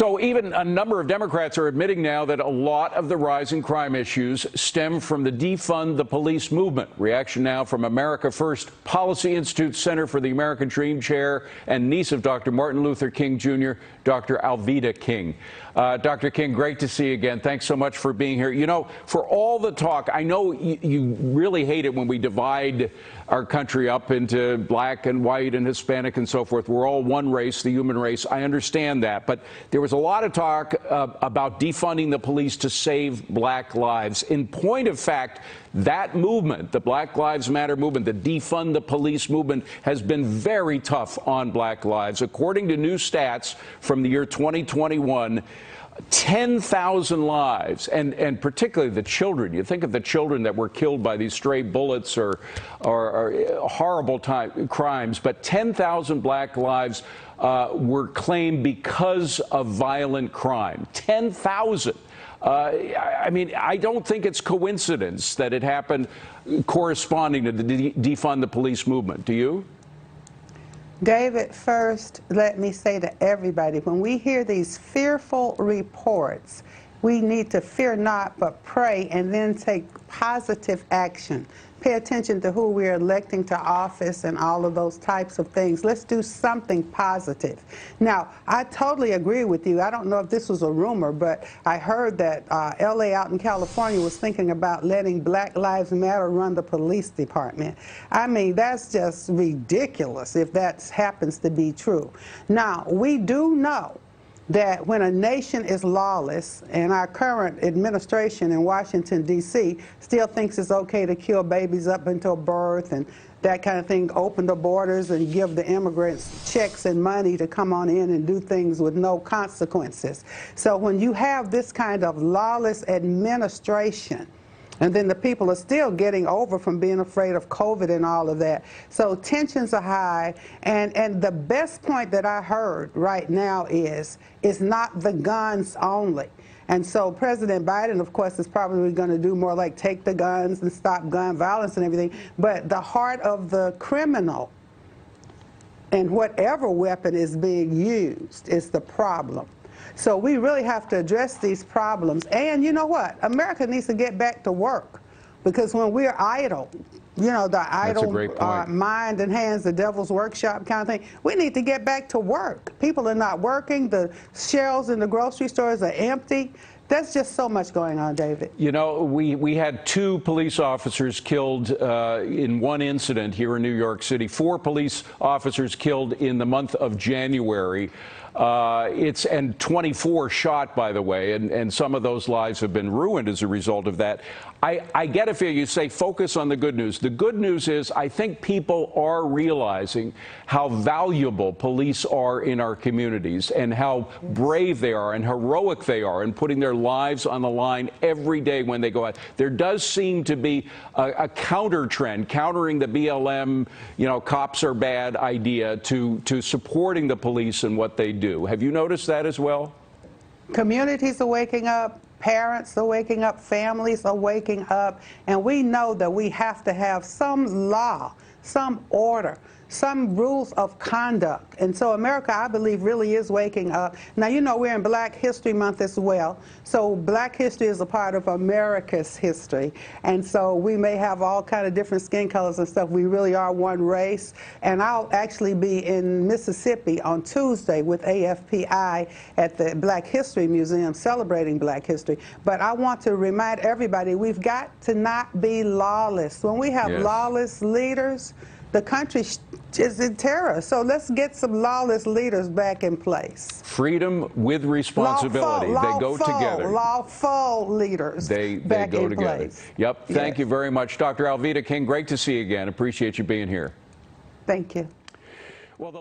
So even a number of Democrats are admitting now that a lot of the rise in crime issues stem from the defund the police movement. Reaction now from America First Policy Institute Center for the American Dream chair and niece of Dr. Martin Luther King Jr., Dr. Alveda King. Dr. King, great to see you again. Thanks so much for being here. You know, for all the talk, I know you really hate it when we divide our country up into black and white and Hispanic and so forth. We're all one race, the human race. I understand that. But there was a lot of talk about defunding the police to save black lives. In point of fact, that movement, the Black Lives Matter movement, the defund the police movement, has been very tough on black lives. According to new stats from the year 2021, 10,000 lives, and particularly the children. You think of the children that were killed by these stray bullets or horrible crimes, but 10,000 black lives were claimed because of violent crime. 10,000. I mean, I don't think it's coincidence that it happened corresponding to the defund the police movement. Do you? David, first, let me say to everybody, when we hear these fearful reports, we need to fear not, but pray and then take positive action. Pay attention to who we're electing to office and all of those types of things. Let's do something positive. Now, I totally agree with you. I don't know if this was a rumor, but I heard that LA out in California was thinking about letting Black Lives Matter run the police department. I mean, that's just ridiculous if that happens to be true. Now, we do know that when a nation is lawless, and our current administration in Washington, D.C. still thinks it's okay to kill babies up until birth and that kind of thing, open the borders and give the immigrants checks and money to come on in and do things with no consequences. So when you have this kind of lawless administration, and then the people are still getting over from being afraid of COVID and all of that. So tensions are high, and the best point that I heard right now is not the guns only. And so President Biden, of course, is probably going to do more like take the guns and stop gun violence and everything. But the heart of the criminal and whatever weapon is being used is the problem. So we really have to address these problems. And you know what? America needs to get back to work, because when we're idle, you know, the idle mind and hands, the devil's workshop kind of thing, we need to get back to work. People are not working. The shelves in the grocery stores are empty. There's just so much going on, David. You know, we had 2 police officers killed in one incident here in New York City. 4 police officers killed in the month of January. And 24 shot, by the way, and some of those lives have been ruined as a result of that. I get a feeling you say focus on the good news. The good news is I think people are realizing how valuable police are in our communities and how brave they are and heroic they are in putting their lives on the line every day when they go out. There does seem to be a counter trend, countering the BLM, you know, cops are bad idea to supporting the police and what they do. Have you noticed that as well? Communities are waking up. Parents are waking up, families are waking up, and we know that we have to have some law, some order, some rules of conduct. And so America, I believe, really is waking up. Now, you know, we're in Black History Month as well. So Black history is a part of America's history. And so we may have all kind of different skin colors and stuff. We really are one race. And I'll actually be in Mississippi on Tuesday with AFPI at the Black History Museum celebrating Black history. But I want to remind everybody, we've got to not be lawless. When we have lawless leaders, the country is in terror. So let's get some lawless leaders back in place. Freedom with responsibility. They go together. Lawful leaders they go together. Place. Yep. Thank you very much, Dr. Alveda King. Great to see you again. Appreciate you being here. Thank you. Well,